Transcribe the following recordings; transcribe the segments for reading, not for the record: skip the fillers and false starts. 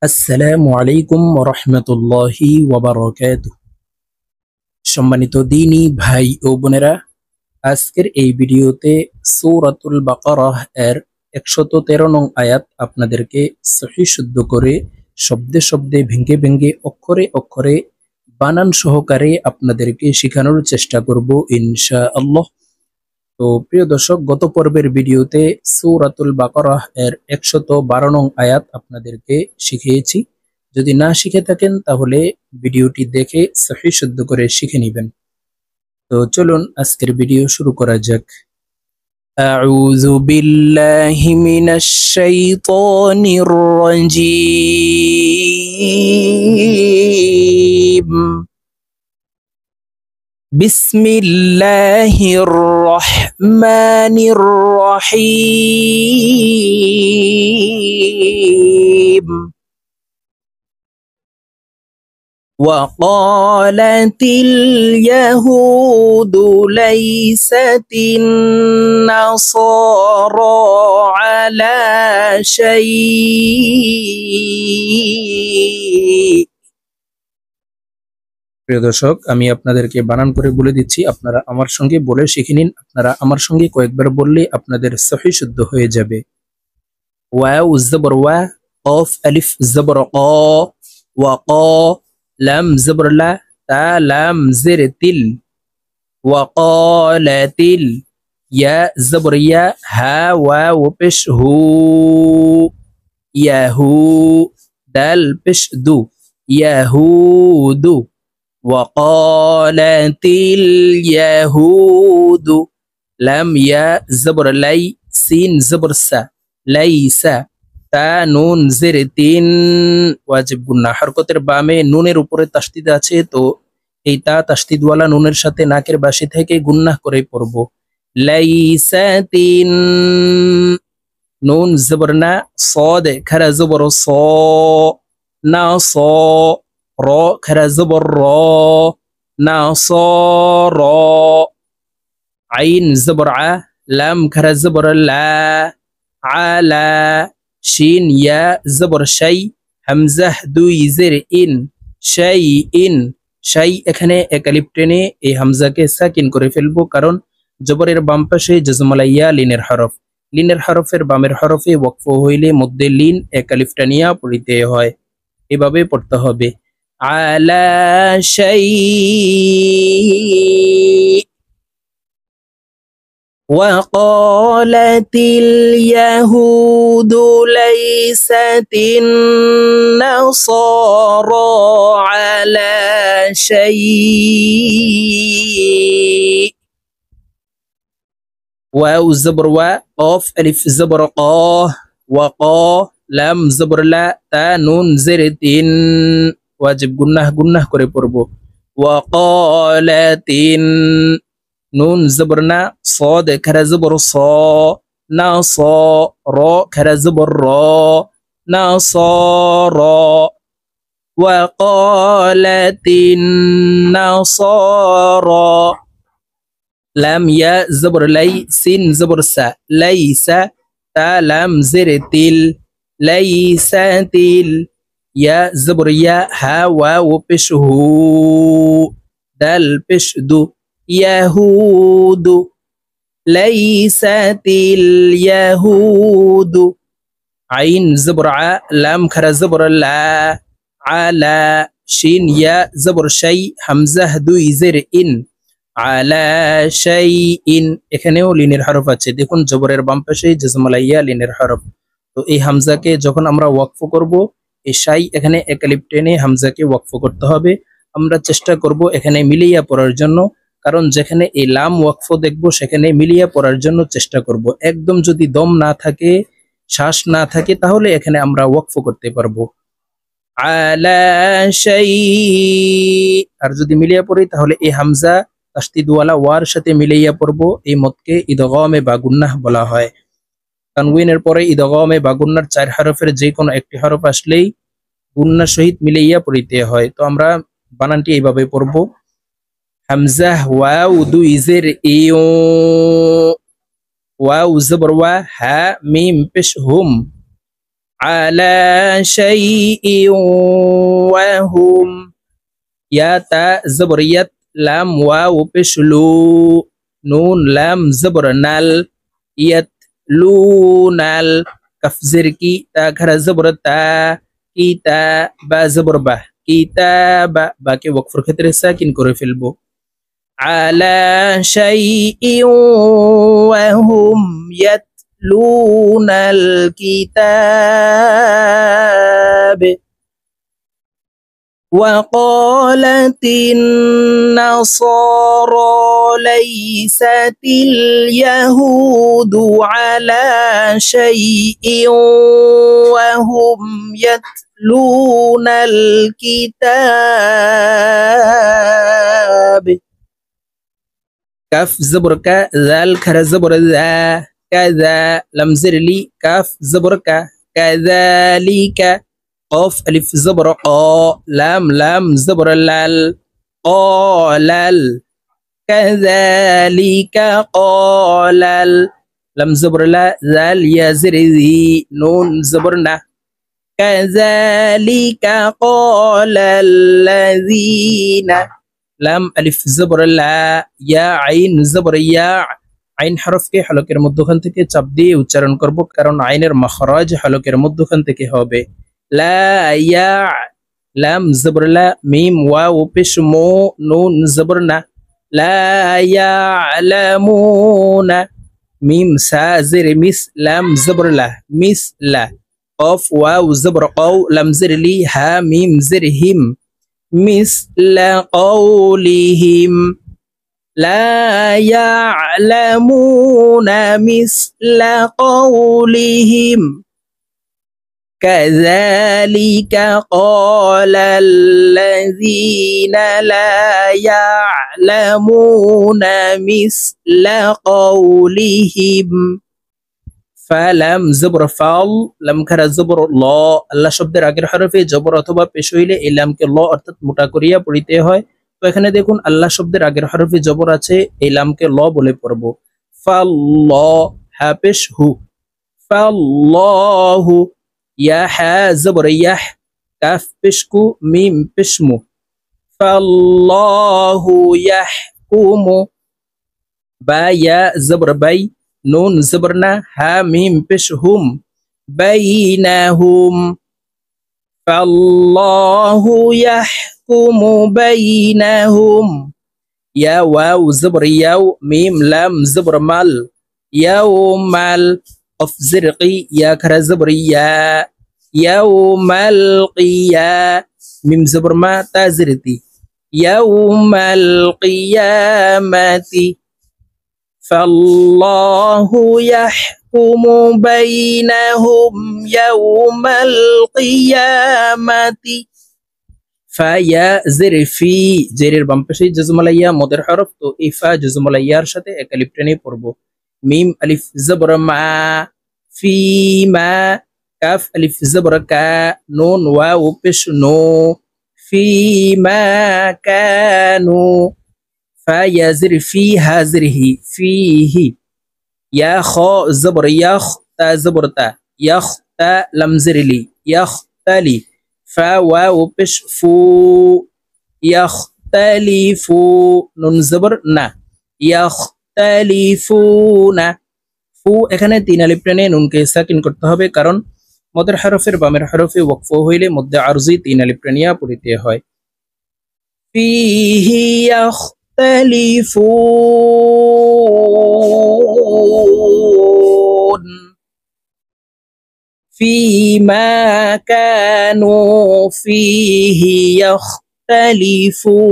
আসসালামু আলাইকুম ওয়া রাহমাতুল্লাহি ওয়া বারাকাতুহু। সম্মানিত দ্বীনী ভাই ও বোনেরা, আজকের এই ভিডিওতে সূরাতুল বাকারাহ এর 113 নং আয়াত আপনাদেরকে সহিহ শুদ্ধ করে শব্দে শব্দে ভেঙে ভেঙে অক্ষরে অক্ষরে বানান সহকারে আপনাদেরকে শেখানোর চেষ্টা করব ইনশাআল্লাহ। তো প্রিয় দর্শক, গত পর্বের ভিডিওতে সূরাতুল বাকারাহ এর 112 নং আয়াত আপনাদেরকে শিখিয়েছি। যদি না শিখে থাকেন তাহলে ভিডিওটি দেখে সহিহ শুদ্ধ করে শিখে নেবেন। তো চলুন আজকের ভিডিও শুরু করা যাক। আউযু বিল্লাহি মিনাশ শাইতানির রাজীম। বিসমিল্লাহির রহমানির রহিম। وقالت اليهود ليست النصارى على شيء। প্রিয় দর্শক, আমি আপনাদেরকে বানান করে বলে দিচ্ছি, আপনারা আমার সঙ্গে বলে শিখে নিন। আপনারা আমার সঙ্গে কয়েকবার বললে আপনাদের সহিহ শুদ্ধ হয়ে যাবে। ওয়াও জবর ওয়া, কফ আলিফ জবর ক, ওয়া ক, লাম জবর লা, তা লাম জের তিল, ওয়া ক্বালাতিল, ইয়া জবর ইয়া, হা ওয়াও পেশ হু, ইয়াহু, দাল পেশ দু, ইয়াহুদু। وقالت اليهود لم يا زبر لي سين زبر سا ليس তা নুন জের তিন ওয়াজিব গুন্না। হরকতের বামে নুনের উপরে তাসদিদ আছে, তো এই তা তাসদিদওয়ালা নুনের সাথে নাকের বাসি থেকে গুন্নাহ করে পড়ব। লাইসাতিন, নুন জবর না, صاد খারা জবর স, না স, র খারা জবর র, না স র, আইন জবর আ, লাম খারা জবর লা, আলা, শিন ইয়া জবর শাই, হামজাহ দুই জের ইন, শাই ইন। শাই এখানে এক আলিফ টেনে এই হামজাকে সাকিন করে ফেলবো, কারণ জবরের বাম পাশে জজমালাইয়া লিনের হরফ। লিনের হরফের বামের হরফে ওয়াকফ হইলে মধ্যে লিন এক আলিফ টানিয়া পড়িতে হয়। এভাবে পড়তে হবে, আলা শাই। وقالت اليهود ليست النصارى على شيء। واو زبر و، قاف ألف زبر قاه، وقا، لام زبر لا، تا نون زر তিন ওয়াজিব গুন্নাহ করে পড়ব। وقالت নুন জবর না, صاد খারা জবর স, না স, র খারা জবর র, না স র। وقالت النصارى লাম ইয়া জবর লাই, সিন জবর সা, লাইসা, তা লাম জের তিল, লাইসাতিল, ইয়া জবর ইয়া, হা ওয়াও পেশ হু, দাল পেশ দু, يهود ليست اليهود عين زبر ع، لام خرا زبر لا، على، شين يا زبر شي، হামজাহ দুই জের ইন, على شيء। এখানেও লিনের হরফ আছে, দেখুন জবরের বাম পাশে জজমালাইয়া লিনের হরফ। তো এই হামজাকে যখন আমরা ওয়াকফ করব, এই শাই এখানে এক আলিফ টেনে হামজাকে ওয়াকফ করতে হবে। আমরা চেষ্টা করব এখানে মিলিয়া পড়ার জন্য, কারণ যেখানে এই লাম ওয়াকফ দেখব সেখানে মিলিয়া পড়ার জন্য চেষ্টা করব। একদম যদি দম না থাকে, শ্বাস না থাকে, তাহলে এখানে আমরা ওয়াকফ করতে পারবো, আলা শাই। আর যদি মিলিয়া পড়ি তাহলে এই হামজা তাসদিদওয়ালা ওয়ার সাথে মিলাইয়া পড়বো। এই মতকে ইদগামে বা গুন্নাহ বলা হয়। তানউইনের পরে ইদগামে বা গুন্নার চার হরফের যে কোনো একটি হরফ আসলেই গুন্নার সহিত মিলাইয়া পড়িতে হয়। তো আমরা বানানটি এইভাবে পড়বো, হামজা ওয়াও দুই জের ইউ, ওয়াও জবর ওয়া, হা মিম পেশ হুম, على شيء وهم يا تا زبر يت لام واو بشلو نون لام زبر نال يتلونال كف زركي تا غر زبر تا কিতা বা জবর বা কিতাবা বাকে ওয়াকফের ক্ষেত্রে সাকিন করে ফেলবো আলা শাইইন ওয়া হুম ইয়াতলুনাল কিতাব وقالت النصارى ليست اليهود على شيء وهم يتلون الكتاب كف زبر ك ذال كر زبر ذا كذا لم زر لي كف زبر ك كذلك قاف ألف زبر قا لام لام زبر لال قالل كذلك قالل لم زبر لا ذال يا زر ذي نون زبرنا كذلك قال الذين لام ألف زبر لا يا عين زبر يا আইন হরফকে হলকের মধ্যখান থেকে চাপ দিয়ে উচ্চারণ করব কারণ আইনের মাখরাজ হলকের মধ্যখান থেকে হবে লা ইয়া লাম জবর লা মিম ওয়াও পেশ মো নুন জবর না লা ইয়ালামুনা মিম সা জের মিস লাম জবর লা মিস লা قاف واو زبر قو لم زر لي ها ميم زر هم مثل قولهم لا يعلمون مثل قولهم كذلك قال الذين لا يعلمون مثل قولهم ফালাম জবর ফাল লাম খারা জবর ল আল্লাহ শব্দের আগের হরফে জবর অথবা পেশ হইলে এই লামকে ল অর্থাৎ মোটা করিয়া পড়িতে হয় তো এখানে দেখুন আল্লাহ শব্দের আগের হরফে জবর আছে এই লামকে ল বলে পড়ব ফাল্ল হা পেশ হু ফাল্লাহু ইয়া হা জবর ইয়াহ কাফ পেশ কু মিম পেশ মু ফাল্লাহু ইয়াহকুমু বা ইয়া জবর বাই نون زبرنا ها ميم بشهم بينهم فالله يحكم بينهم يا واو زبر يو ميم لام زبر مال يوم القف زرقي يا كرا زبر يا يوم القيا ميم زبر ما تازرتي يوم القيامة فالله يحكم بينهم يوم القيامة فيا زر في জেরের বাম পাশে জজমালাইয়া মদের হরফ তো ইফা জজমালাইয়ার সাথে এক আলিফ টেনে পড়ব মিম আলিফ জবর মা ফি মা কাফ আলিফ জবর কা নুন ওয়াও পেশ নো ফি মা কানু فيزر في هزره فيه يا خا زبر يخ تا زبر تا يخ تا لم زر لي يختلي فا واو بش فو يختلفو نون زبر না يختلفون ফু এখানে তিন আলিফ টেনে নুনকে সাকিন করতে হবে কারণ মদের হরফের বামের হরফে ওয়াকফ হইলে মধ্যে আরজি তিন আলিফ টেনিয়া পড়িতে হয় فيه يختلفون فيما كانوا فيه يختلفون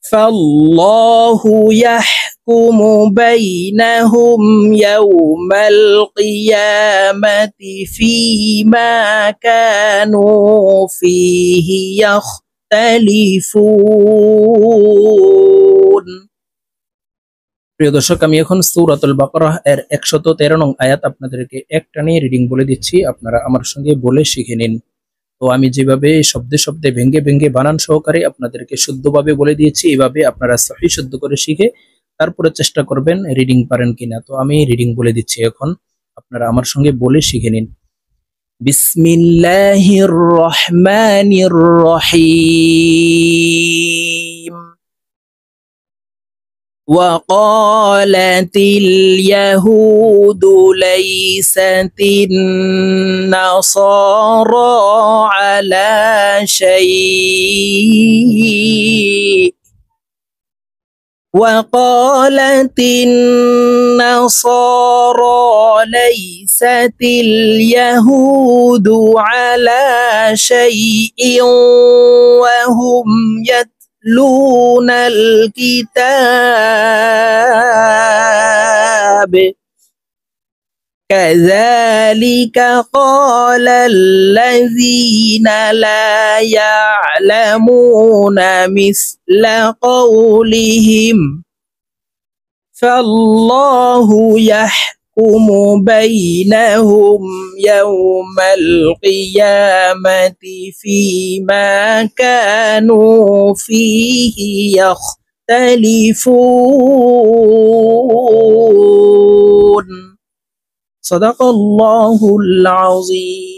فالله يحكم بينهم يوم القيامة فيما كانوا فيه يختلفون প্রিয় দর্শক আমি এখন সূরাতুল বাকারাহ এর 113 নং আয়াত আপনাদেরকে একটানে রিডিং বলে দিচ্ছি আপনারা আমার সঙ্গে বলে শিখে নিন তো আমি যেভাবে শব্দে শব্দে ভেঙে ভেঙে বানান সহকারে আপনাদেরকে শুদ্ধভাবে বলে দিয়েছি এভাবে আপনারা সহি শুদ্ধ করে শিখে তারপরে চেষ্টা করবেন রিডিং পারেন কিনা। তো আমি রিডিং বলে দিচ্ছি এখন, আপনারা আমার সঙ্গে বলে শিখে নিন। বিসমিল্লাহির রহমানির রহিম। وقالت اليهود ليست النصارى على شيء وقالت النصارى ليست اليهود على شيء وهم يتلون الكتاب كذلك قال الذين لا يعلمون مثل قولهم فالله يحكم بينهم يوم القيامة فيما كانوا فيه يختلفون। صدق الله العظيم।